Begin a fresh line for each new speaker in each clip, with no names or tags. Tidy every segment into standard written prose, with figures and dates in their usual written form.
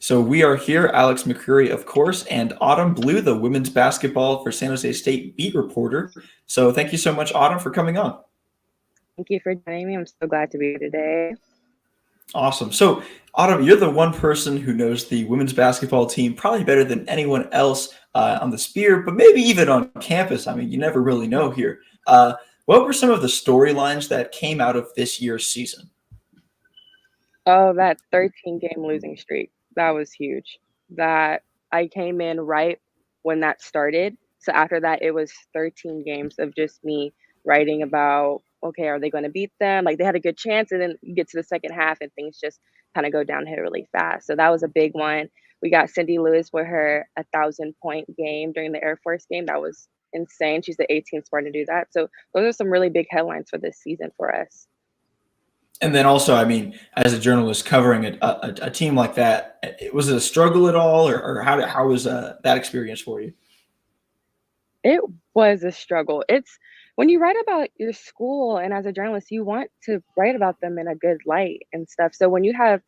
So we are here, Alex McCreey, of course, and Autumn Blue, the women's basketball for San Jose State beat reporter. So thank you so much, Autumn, for coming on.
Thank you for joining me. I'm so glad to be here today.
Awesome. So, Autumn, you're the one person who knows the women's basketball team probably better than anyone else on the Spear, but maybe even on campus. I mean, you never really know here. What were some of the storylines that came out of this year's season?
Oh, that 13 game losing streak. That was huge. That I came in right when that started. So after that, it was 13 games of just me writing about, okay, are they going to beat them? Like they had a good chance. And then you get to the second half and things just kind of go downhill really fast. So that was a big one. We got Cindy Lewis with her 1,000 point game during the Air Force game. That was insane. She's the 18th Spartan to do that. So those are some really big headlines for this season for us.
And then also, I mean, as a journalist covering a team like that, was it a struggle at all, or how was that experience for you?
It was a struggle. It's when you write about your school and as a journalist, you want to write about them in a good light and stuff. So when you have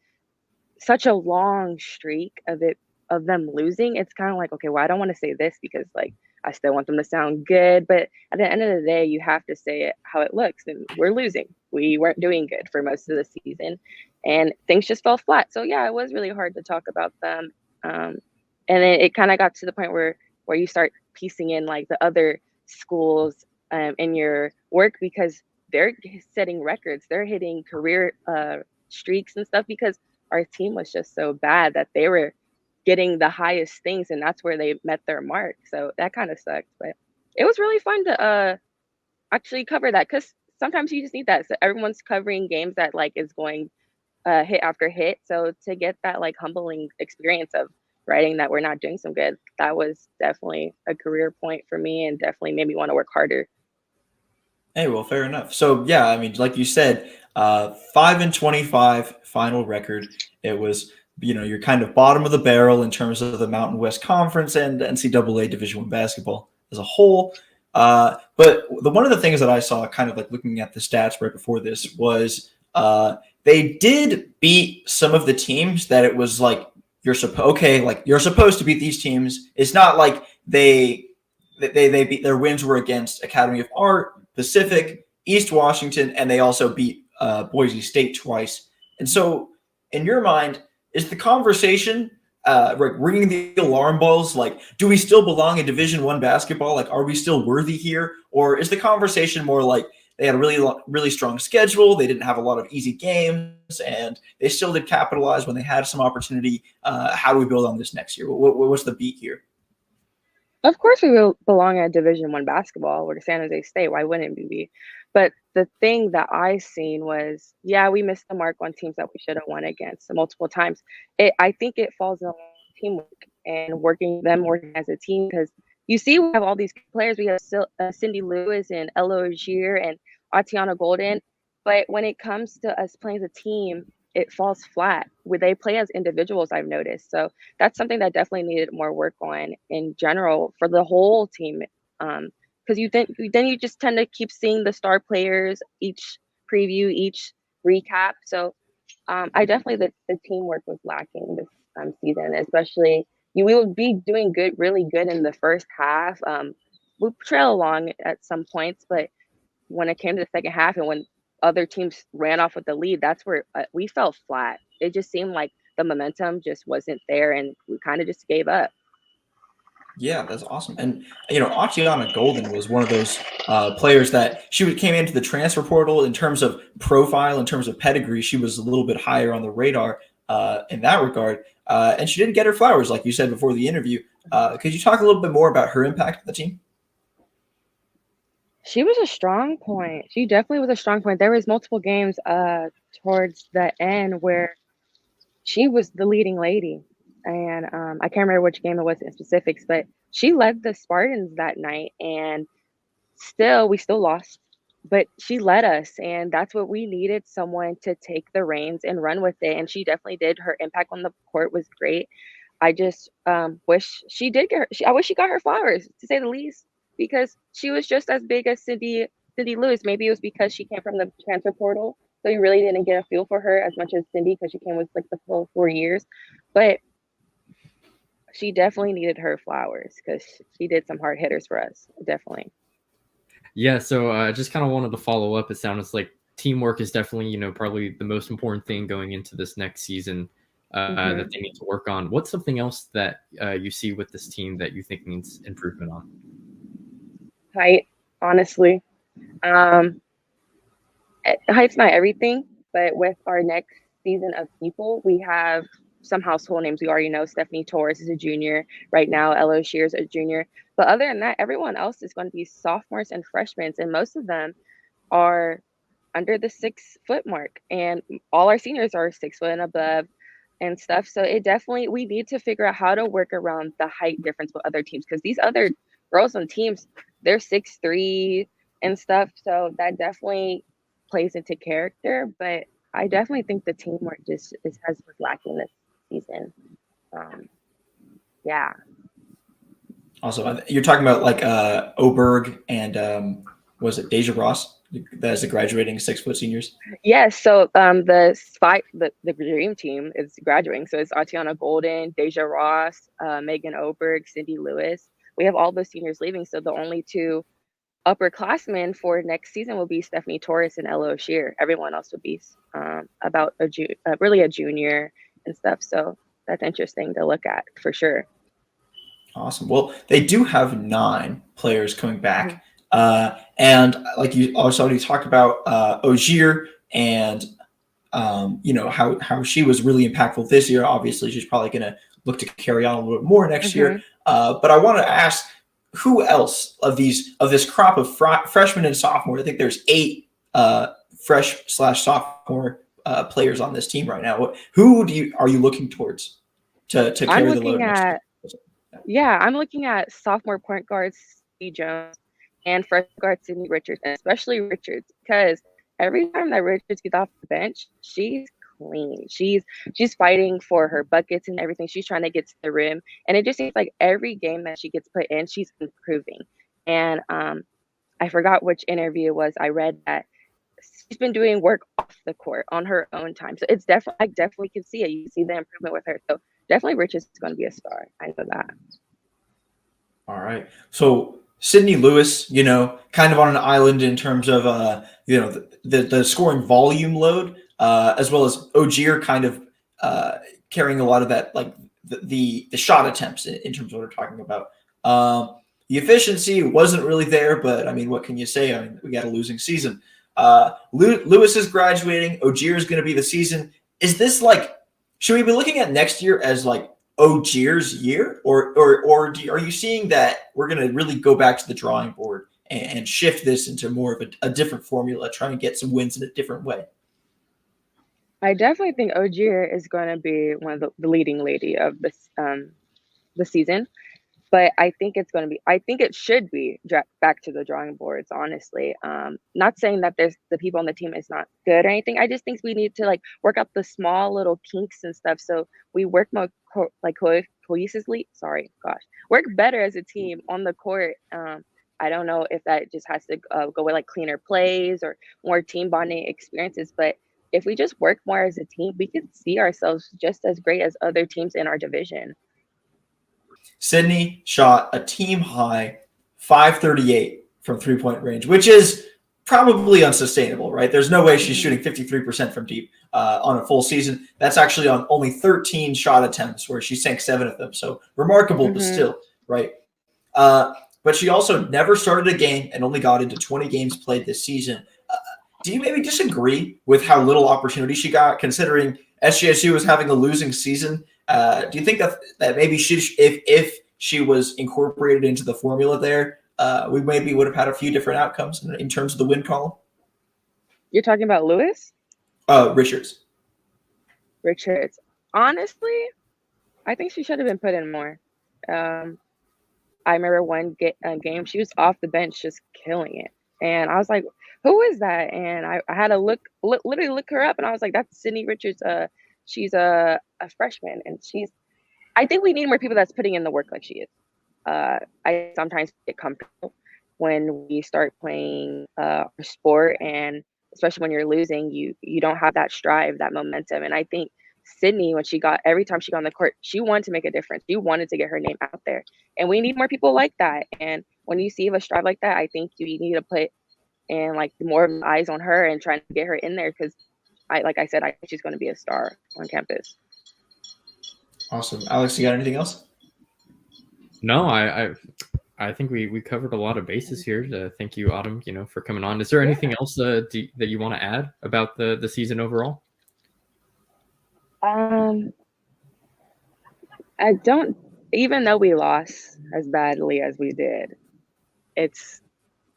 such a long streak of them losing, it's kind of like, okay, well, I don't want to say this because like I still want them to sound good. But at the end of the day, you have to say it how it looks. And we're losing. We weren't doing good for most of the season. And things just fell flat. So yeah, it was really hard to talk about them. And then it kind of got to the point where you start piecing in like the other schools in your work because they're setting records. They're hitting career streaks and stuff because our team was just so bad that they were getting the highest things and that's where they met their mark. So that kind of sucked, but it was really fun to actually cover that because sometimes you just need that. So everyone's covering games that like is going hit after hit. So to get that like humbling experience of writing that we're not doing some good, that was definitely a career point for me and definitely made me want to work harder.
Hey, well, fair enough. So yeah, I mean, like you said, 5-25 final record. It was, you're kind of bottom of the barrel in terms of the Mountain West Conference and NCAA Division I basketball as a whole. But one of the things that I saw, kind of like looking at the stats right before this, was they did beat some of the teams that it was like you're supposed to beat these teams. It's not like they beat their wins were against Academy of Art, Pacific, East Washington, and they also beat Boise State twice. And so, in your mind, is the conversation ringing the alarm bells? Like, do we still belong in Division I basketball? Like, are we still worthy here? Or is the conversation more like they had a really strong schedule, they didn't have a lot of easy games, and they still did capitalize when they had some opportunity? How do we build on this next year? What's the beat here?
Of course, we will belong at Division One basketball. We're San Jose State. Why wouldn't we be? But the thing that I seen was, yeah, we missed the mark on teams that we should have won against multiple times. I think it falls on teamwork and working as a team because you see we have all these players. We have Cindy Lewis and Ella Ogier and Atiana Golden. But when it comes to us playing as a team, it falls flat. When they play as individuals, I've noticed. So that's something that definitely needed more work on in general for the whole team. Because then you just tend to keep seeing the star players each preview, each recap. So I definitely the teamwork was lacking this season, especially we would be doing good, really good in the first half. We trail along at some points, but when it came to the second half and when other teams ran off with the lead, that's where we fell flat. It just seemed like the momentum just wasn't there, and we kind of just gave up.
Yeah, that's awesome. And Achiana Golden was one of those players that came into the transfer portal in terms of profile, in terms of pedigree. She was a little bit higher on the radar in that regard, and she didn't get her flowers, like you said before the interview. Could you talk a little bit more about her impact on the team?
She was a strong point. She definitely was a strong point. There was multiple games towards the end where she was the leading lady. And I can't remember which game it was in specifics, but she led the Spartans that night. And we still lost, but she led us. And that's what we needed, someone to take the reins and run with it. And she definitely did. Her impact on the court was great. I just wish she did get her. I wish she got her flowers, to say the least, because she was just as big as Cindy Lewis. Maybe it was because she came from the transfer portal, so you really didn't get a feel for her as much as Cindy because she came with like the full 4 years. But she definitely needed her flowers because she did some hard hitters for us. Definitely.
Yeah, so I just kind of wanted to follow up. It sounds like teamwork is definitely, probably the most important thing going into this next season that
Hmm.
they need to work on. What's something else that you see with this team that you think needs improvement on?
Height, honestly. Um, Height's not everything, but with our next season of people, we have some household names we already know. Stephanie Torres is a junior right now. Ella Shears is a junior. But other than that, everyone else is going to be sophomores and freshmen, and most of them are under the 6 foot mark, and all our seniors are 6 foot and above and stuff. So it definitely we need to figure out how to work around the height difference with other teams because these other girls on teams they're 6'3" and stuff. So that definitely plays into character. But I definitely think the teamwork just was lacking this season. Um, yeah.
Also, you're talking about like Oberg and was it Deja Ross? That is the graduating 6 foot seniors.
Yes, so the dream team is graduating. So it's Atiana Golden, Deja Ross, Megan Oberg, Cindy Lewis. We have all those seniors leaving. So the only two upperclassmen for next season will be Stephanie Torres and Ella O'Shear. Everyone else will be about really a junior and stuff. So that's interesting to look at for sure.
Awesome. Well, they do have 9 players coming
Mhm.
back. And like you also already talked about Ogier and how she was really impactful this year. Obviously, she's probably going to look to carry on a little bit more next year.
Mhm.
But I want to ask, who else of this crop of freshmen and sophomore? I think there's 8 fresh/sophomore players on this team right now. Who are you looking towards to
I'm
carry the
looking
load next year?
at Yeah, I'm looking at sophomore point guards, C. Jones, and freshman guard Sydney Richards, and especially Richards, because every time that Richards gets off the bench, she's clean. She's fighting for her buckets and everything. She's trying to get to the rim, and it just seems like every game that she gets put in, she's improving. And I forgot which interview it was. I read that she's been doing work off the court on her own time. So it's definitely I definitely can see it. You see the improvement with her. So definitely Richards is going to be a star. I know that.
All right. So Sydney Lewis, kind of on an island in terms of the scoring volume load, as well as Ogier kind of carrying a lot of that, like the shot attempts in terms of what we're talking about. The efficiency wasn't really there, but I mean, what can you say? I mean, we got a losing season. Lewis is graduating. Ogier is going to be the season. Is this like? Should we be looking at next year as like Ogier's year, or are you seeing that we're going to really go back to the drawing board and shift this into more of a different formula, trying to get some wins in a different way?
I definitely think Ogier is going to be one of the leading lady of this the season. But I think it should be back to the drawing boards, honestly. Not saying that there's the people on the team is not good or anything. I just think we need to like work out the small little kinks and stuff. So we work more cohesively. Sorry, gosh, work better as a team on the court. I don't know if that just has to go with like cleaner plays or more team bonding experiences. But if we just work more as a team, we can see ourselves just as great as other teams in our division.
Sydney shot a team high 538 from 3 point range, which is probably unsustainable, right? There's no way she's
Mm-hmm.
shooting 53% from deep on a full season. That's actually on only 13 shot attempts, where she sank 7 of them. So remarkable, but
Mm-hmm.
still, right? But she also never started a game and only got into 20 games played this season. Do you maybe disagree with how little opportunity she got, considering SJSU was having a losing season? Do you think that maybe if she was incorporated into the formula there, we maybe would have had a few different outcomes in terms of the win column?
You're talking about Lewis
Richards.
Richards. Honestly, I think she should have been put in more. Um, I remember game she was off the bench just killing it, and I was like, "Who is that?" And I had to literally look her up, and I was like, "That's Sydney Richards. She's a freshman, and she's. I think we need more people that's putting in the work like she is. I sometimes get comfortable when we start playing a sport, and especially when you're losing, you don't have that strive, that momentum. And I think Sydney, every time she got on the court, she wanted to make a difference. She wanted to get her name out there. And we need more people like that. And when you see a strive like that, I think you need to put in like more eyes on her and trying to get her in there, because like I said, I think she's going to be a star on campus.
Awesome. Alex, you got anything else?
No, I think we covered a lot of bases here. Thank you, Autumn, for coming on. Is there anything else that you want to add about the season overall?
I don't, even though we lost as badly as we did, it's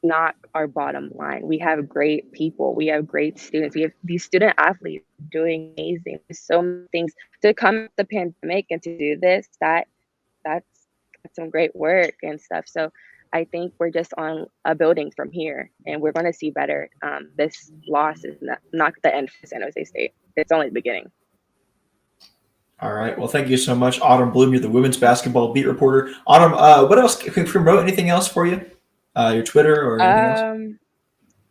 not our bottom line. We have great people. We have great students. We have these student athletes doing amazing. There's so many things to come out the pandemic and to do this. That's some great work and stuff. So I think we're just on a building from here, and we're going to see better. This loss is not the end for San Jose State. It's only the beginning.
All right. Well, thank you so much, Autumn Bloom. You're the women's basketball beat reporter. Autumn, what else? Can we promote anything else for you? Your Twitter or anything else?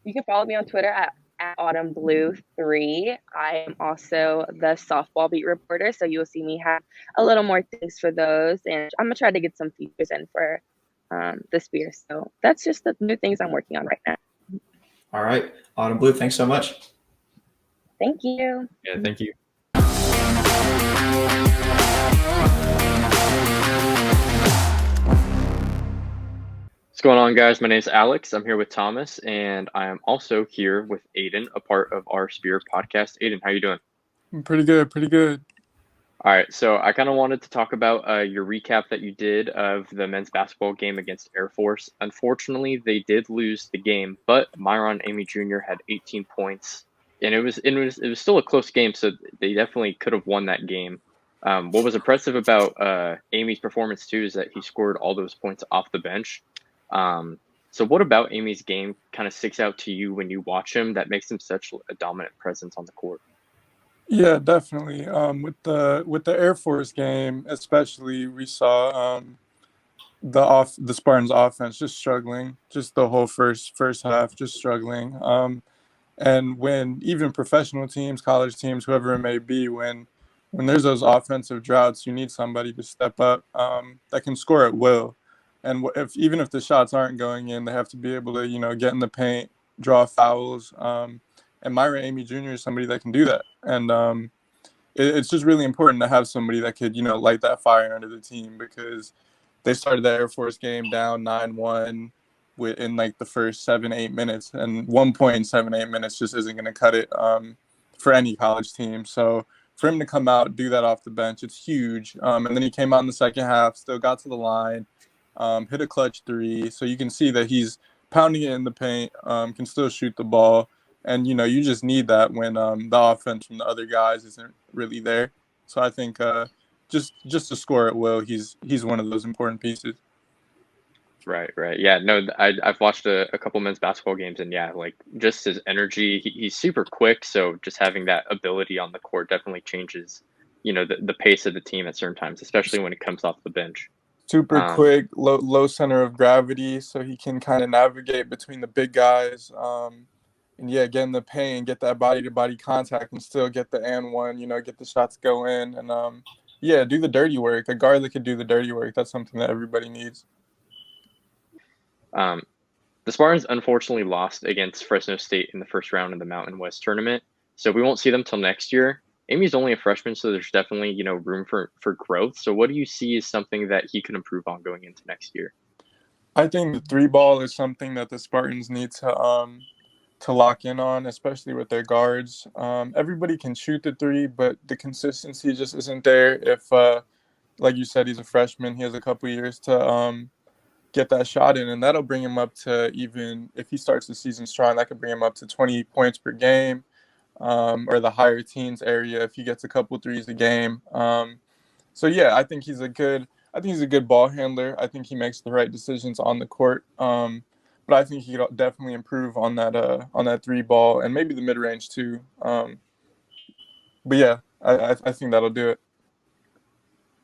You can follow me on Twitter at AutumnBlue3. I am also the softball beat reporter, so you'll see me have a little more things for those. And I'm going to try to get some features in for the Spears. So that's just the new things I'm working on right now.
All right. Autumn Blue, thanks so much.
Thank you.
Yeah, thank you.
What's going on, guys? My name is Alex. I'm here with Thomas, and I am also here with Aiden, a part of our Spear podcast. Aiden, how you doing?
Pretty good, pretty good.
All right, so I kind of wanted to talk about your recap that you did of the men's basketball game against Air Force. Unfortunately, they did lose the game, but Myron Amy Jr. had 18 points, and it was still a close game, so they definitely could have won that game. What was impressive about Amy's performance too is that he scored all those points off the bench. So what about Amy's game kind of sticks out to you when you watch him that makes him such a dominant presence on the court?
Yeah, definitely. With the Air Force game, especially, we saw the Spartans offense just struggling, just the whole first half just struggling. And when even professional teams, college teams, whoever it may be, when there's those offensive droughts, you need somebody to step up that can score at will. And even if the shots aren't going in, they have to be able to, get in the paint, draw fouls. And Myra Amy Jr. is somebody that can do that. And it's just really important to have somebody that could, light that fire under the team, because they started the Air Force game down 9-1 in like the first 7-8 minutes. And 1 point in 7-8 minutes just isn't going to cut it for any college team. So for him to come out, do that off the bench, it's huge. And then he came out in the second half, still got to the line. Hit a clutch 3, so you can see that he's pounding it in the paint, can still shoot the ball, and you just need that when the offense from the other guys isn't really there. So I think just to score at will, he's one of those important pieces.
Right. Yeah, no, I've watched a couple men's basketball games, and yeah, like just his energy, he's super quick, so just having that ability on the court definitely changes, the pace of the team at certain times, especially when it comes off the bench.
Super quick, low center of gravity, so he can kind of navigate between the big guys. And yeah, get in the paint, get that body-to-body contact, and still get the and one, get the shots go in. And do the dirty work. A guard that could do the dirty work, that's something that everybody needs.
The Spartans unfortunately lost against Fresno State in the first round of the Mountain West tournament, so we won't see them till next year. Amy's only a freshman, so there's definitely, room for growth. So what do you see as something that he can improve on going into next year?
I think the 3-ball is something that the Spartans need to lock in on, especially with their guards. Everybody can shoot the 3, but the consistency just isn't there. If, like you said, he's a freshman, he has a couple years to get that shot in, and that'll bring him up to, even if he starts the season strong, that could bring him up to 20 points per game. Or the higher teens area if he gets a couple threes a game. So yeah, I think he's a good ball handler. I think he makes the right decisions on the court. But I think he could definitely improve on that 3-ball and maybe the mid range too. But yeah, I think that'll do it.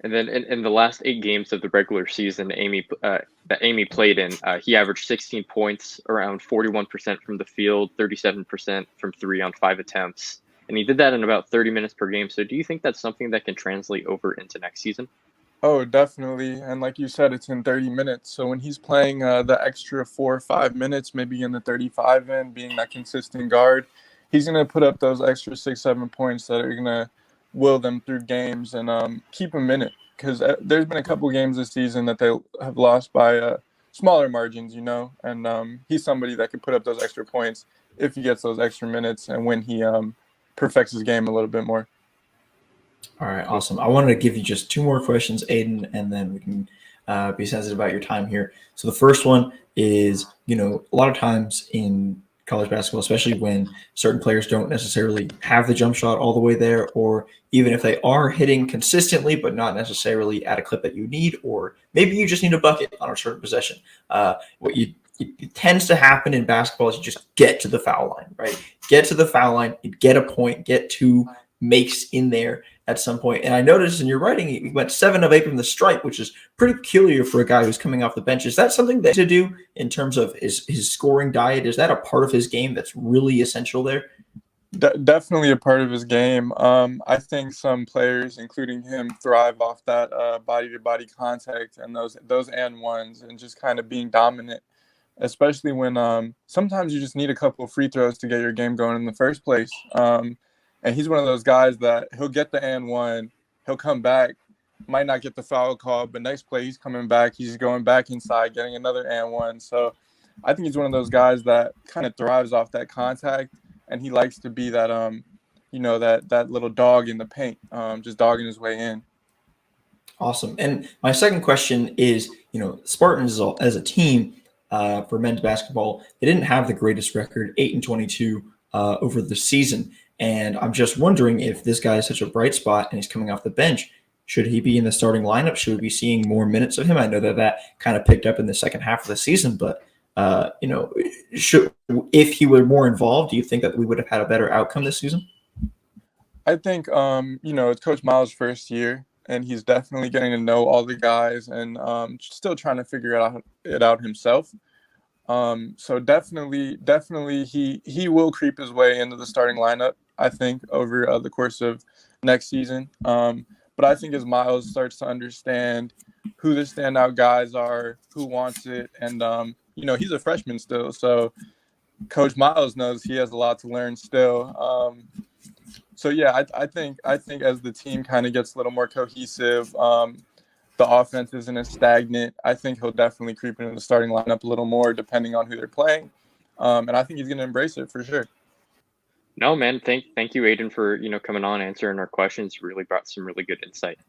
And then in the last 8 games of the regular season, that Amy played in, he averaged 16 points, around 41% from the field, 37% from 3 on 5 attempts. and he did that in about 30 minutes per game. So do you think that's something that can translate over into next season?
Oh, definitely. And like you said, it's in 30 minutes. So when he's playing the extra 4 or 5 minutes, maybe in the 35 end, being that consistent guard, he's going to put up those extra 6, 7 points that are going to will them through games and keep them in it. Because there's been a couple games this season that they have lost by smaller margins, and he's somebody that can put up those extra points if he gets those extra minutes and when he perfects his game a little bit more.
All right, awesome. I wanted to give you just 2 more questions, Aiden, and then we can be sensitive about your time here. So the first one is, a lot of times in college basketball, especially when certain players don't necessarily have the jump shot all the way there, or even if they are hitting consistently but not necessarily at a clip that you need, or maybe you just need a bucket on a certain possession. It tends to happen in basketball is you just get to the foul line, right? Get to the foul line, you get a point, get 2 makes in there at some point. And I noticed in your writing, you went 7 of 8 from the stripe, which is pretty peculiar for a guy who's coming off the bench. Is that something that to do in terms of his scoring diet? Is that a part of his game that's really essential there?
Definitely a part of his game. I think some players, including him, thrive off that body-to-body contact and those and ones and just kind of being dominant, especially when sometimes you just need a couple of free throws to get your game going in the first place. And he's one of those guys that he'll get the and one, he'll come back, might not get the foul call, but next play he's coming back, he's going back inside, getting another and one. So I think he's one of those guys that kind of thrives off that contact, and he likes to be that that little dog in the paint, just dogging his way in.
Awesome. And my second question is, Spartans as a team for men's basketball, they didn't have the greatest record, 8-22 over the season. And I'm just wondering if this guy is such a bright spot and he's coming off the bench, should he be in the starting lineup? Should we be seeing more minutes of him? I know that kind of picked up in the second half of the season, but if he were more involved, do you think that we would have had a better outcome this season?
I think it's Coach Miles' first year, and he's definitely getting to know all the guys and still trying to figure it out himself. So definitely he will creep his way into the starting lineup, I think, over the course of next season. But I think as Miles starts to understand who the standout guys are, who wants it, and he's a freshman still, so Coach Miles knows he has a lot to learn still. So yeah, I think as the team kind of gets a little more cohesive, the offense isn't as stagnant, I think he'll definitely creep into the starting lineup a little more depending on who they're playing. And I think he's going to embrace it for sure.
No, man. Thank you, Aiden, for coming on, answering our questions. Really brought some really good insight.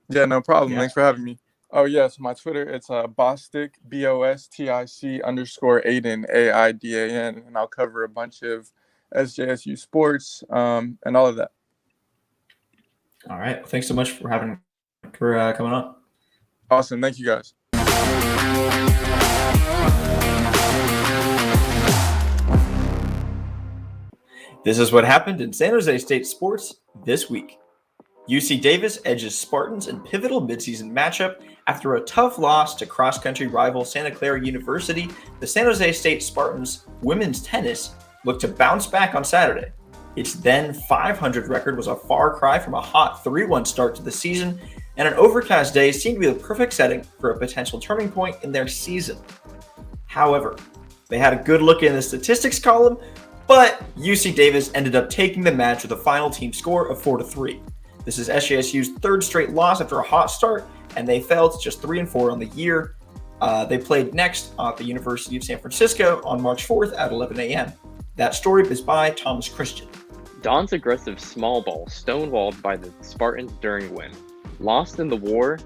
Yeah, no problem. Yeah. Thanks for having me. Oh yes, my Twitter, it's Bostic, BOSTIC _Aiden, AIDAN, and I'll cover a bunch of SJSU sports and all of that.
All right. Well, thanks so much for coming on.
Awesome. Thank you, guys.
This is what happened in San Jose State sports this week. UC Davis edges Spartans in pivotal midseason matchup after a tough loss to cross-country rival Santa Clara University. The San Jose State Spartans women's tennis looked to bounce back on Saturday. Its then 500 record was a far cry from a hot 3-1 start to the season, and an overcast day seemed to be the perfect setting for a potential turning point in their season. However, they had a good look in the statistics column, but UC Davis ended up taking the match with a final team score of 4-3. This is SJSU's third straight loss after a hot start, and they fell to just 3-4 on the year. They played next at the University of San Francisco on March 4th at 11 a.m. That story is by Thomas Christian.
Don's aggressive small ball stonewalled by the Spartans during win. Lost in the war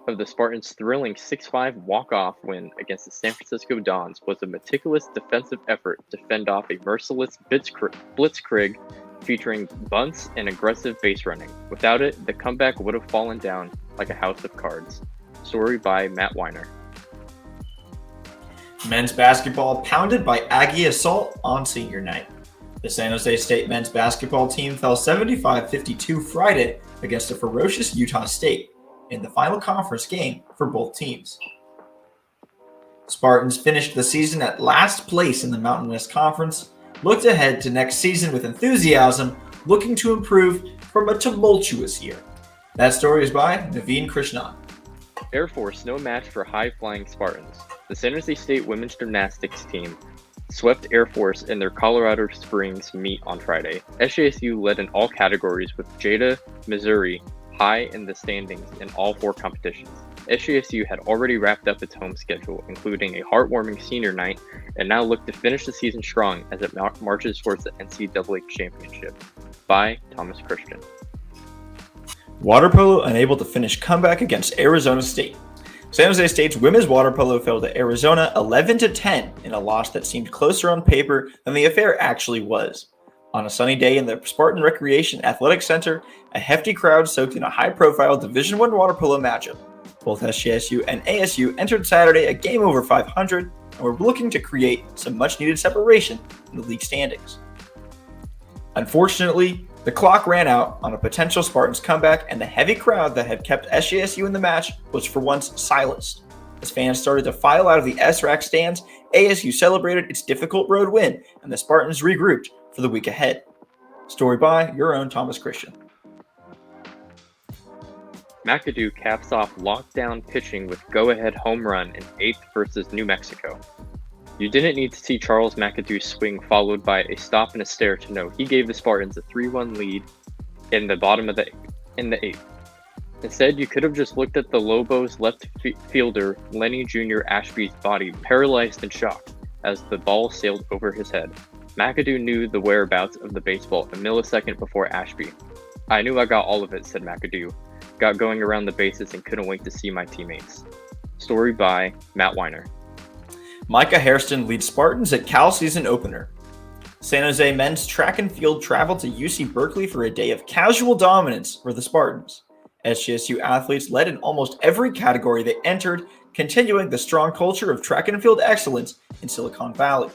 of the Spartans' thrilling 6-5 walk-off win against the San Francisco Dons was a meticulous defensive effort to fend off a merciless blitzkrieg featuring bunts and aggressive base running. Without it, the comeback would have fallen down like a house of cards. Story by Matt Weiner.
Men's basketball pounded by Aggie assault on senior night. The San Jose State men's basketball team fell 75-52 Friday against a ferocious Utah State in the final conference game for both teams. Spartans finished the season at last place in the Mountain West Conference, looked ahead to next season with enthusiasm, looking to improve from a tumultuous year. That story is by Naveen Krishnan.
Air Force no match for high-flying Spartans. The San Jose State women's gymnastics team swept Air Force in their Colorado Springs meet on Friday. SJSU led in all categories with Jada, Missouri, high in the standings in all 4 competitions. SJSU had already wrapped up its home schedule, including a heartwarming senior night, and now looked to finish the season strong as it marches towards the NCAA championship. By Thomas Christian.
Water polo unable to finish comeback against Arizona State. San Jose State's women's water polo fell to Arizona 11-10 in a loss that seemed closer on paper than the affair actually was. On a sunny day in the Spartan Recreation Athletic Center, a hefty crowd soaked in a high-profile Division I water polo matchup. Both SJSU and ASU entered Saturday a game over 500 and were looking to create some much-needed separation in the league standings. Unfortunately, the clock ran out on a potential Spartans comeback, and the heavy crowd that had kept SJSU in the match was for once silenced. As fans started to file out of the SRAC stands, ASU celebrated its difficult road win, and the Spartans regrouped for the week ahead. Story by your own Thomas Christian.
McAdoo caps off lockdown pitching with go-ahead home run in 8th versus New Mexico. You didn't need to see Charles McAdoo swing followed by a stop and a stare to know he gave the Spartans a 3-1 lead in the bottom of the 8th. Instead, you could have just looked at the Lobos left fielder Lenny Jr. Ashby's body paralyzed in shock as the ball sailed over his head. McAdoo knew the whereabouts of the baseball a millisecond before Ashby. "I knew I got all of it," said McAdoo. "Got going around the bases and couldn't wait to see my teammates." Story by Matt Weiner.
Micah Hairston leads Spartans at Cal season opener. San Jose men's track and field traveled to UC Berkeley for a day of casual dominance for the Spartans. SJSU athletes led in almost every category they entered, continuing the strong culture of track and field excellence in Silicon Valley.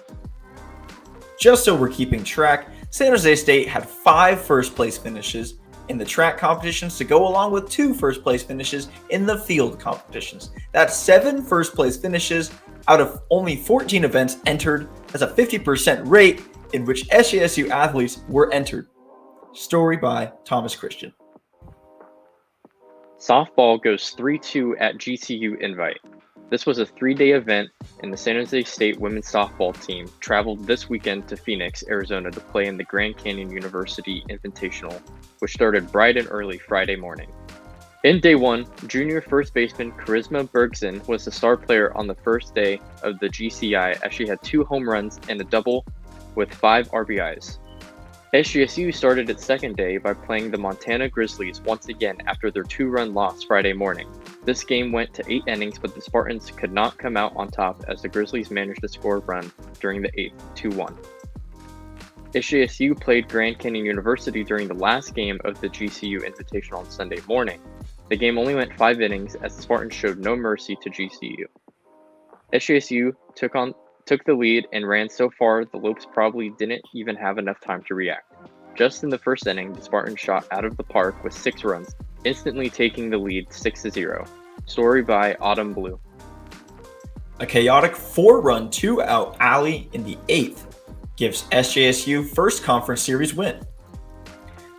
Just so we're keeping track, San Jose State had 5 first-place finishes in the track competitions to go along with 2 first-place finishes in the field competitions. That's 7 first-place finishes out of only 14 events entered, as a 50% rate in which SJSU athletes were entered. Story by Thomas Christian.
Softball goes 3-2 at GCU Invite. This was a 3-day event, and the San Jose State women's softball team traveled this weekend to Phoenix, Arizona to play in the Grand Canyon University Invitational, which started bright and early Friday morning. In day 1, junior first baseman Charisma Bergson was the star player on the first day of the GCI as she had 2 home runs and a double with 5 RBIs. SJSU started its second day by playing the Montana Grizzlies once again after their 2-run loss Friday morning. This game went to 8 innings, but the Spartans could not come out on top as the Grizzlies managed to score a run during the 8th, 2-1. SJSU played Grand Canyon University during the last game of the GCU Invitational on Sunday morning. The game only went 5 innings as the Spartans showed no mercy to GCU. SJSU took the lead and ran so far the Lopes probably didn't even have enough time to react. Just in the first inning, the Spartans shot out of the park with 6 runs, instantly taking the lead 6-0. Story by Autumn Blue.
A chaotic 4-run, 2-out alley in the 8th gives SJSU first conference series win.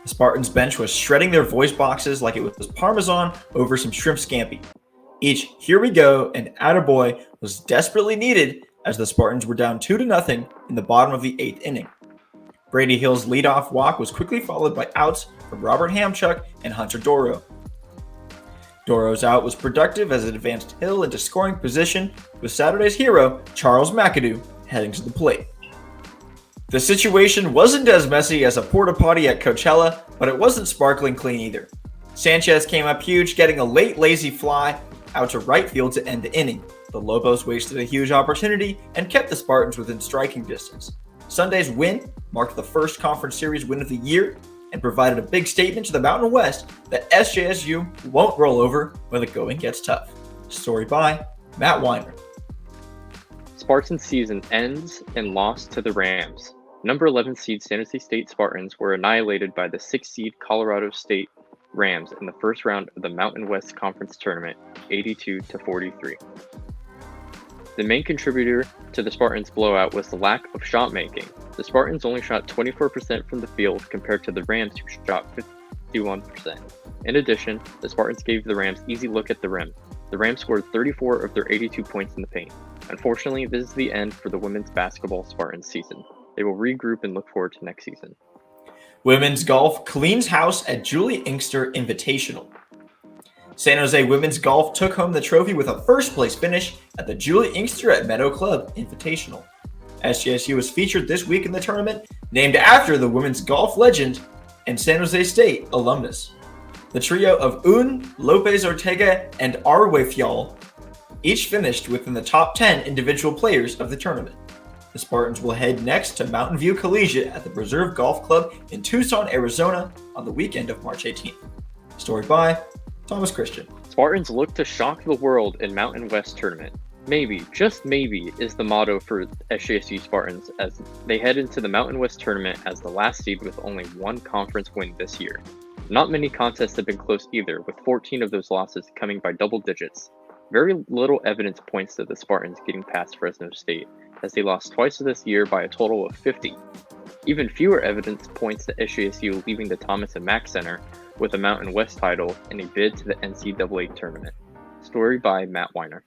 The Spartans bench was shredding their voice boxes like it was Parmesan over some shrimp scampi. Each "here we go" and "attaboy" was desperately needed as the Spartans were down 2-0 in the bottom of the 8th inning. Brady Hill's leadoff walk was quickly followed by outs from Robert Hamchuk and Hunter Doro. Doro's out was productive as it advanced Hill into scoring position with Saturday's hero, Charles McAdoo, heading to the plate. The situation wasn't as messy as a porta potty at Coachella, but it wasn't sparkling clean either. Sanchez came up huge, getting a late lazy fly out to right field to end the inning. The Lobos wasted a huge opportunity and kept the Spartans within striking distance. Sunday's win marked the first conference series win of the year and provided a big statement to the Mountain West that SJSU won't roll over when the going gets tough. Story by Matt Weiner.
Spartans season ends in loss to the Rams. Number 11 seed San Jose State Spartans were annihilated by the 6th seed Colorado State Rams in the first round of the Mountain West Conference Tournament, 82-43. The main contributor to the Spartans' blowout was the lack of shot making. The Spartans only shot 24% from the field compared to the Rams, who shot 51%. In addition, the Spartans gave the Rams easy look at the rim. The Rams scored 34 of their 82 points in the paint. Unfortunately, this is the end for the women's basketball Spartans season. They will regroup and look forward to next season.
Women's golf cleans house at Julie Inkster Invitational. San Jose women's golf took home the trophy with a first-place finish at the Julie Inkster at Meadow Club Invitational. SJSU was featured this week in the tournament, named after the women's golf legend and San Jose State alumnus. The trio of Un, Lopez Ortega, and Arwe Fial each finished within the top 10 individual players of the tournament. The Spartans will head next to Mountain View Collegiate at the Preserve Golf Club in Tucson, Arizona on the weekend of March 18th. Story by Thomas Christian.
Spartans look to shock the world in Mountain West tournament. Maybe, just maybe, is the motto for SJSU Spartans as they head into the Mountain West tournament as the last seed with only one conference win this year. Not many contests have been close either, with 14 of those losses coming by double digits. Very little evidence points to the Spartans getting past Fresno State, as they lost twice this year by a total of 50. Even fewer evidence points to SJSU leaving the Thomas and Mack Center with a Mountain West title in a bid to the NCAA tournament. Story by Matt Weiner.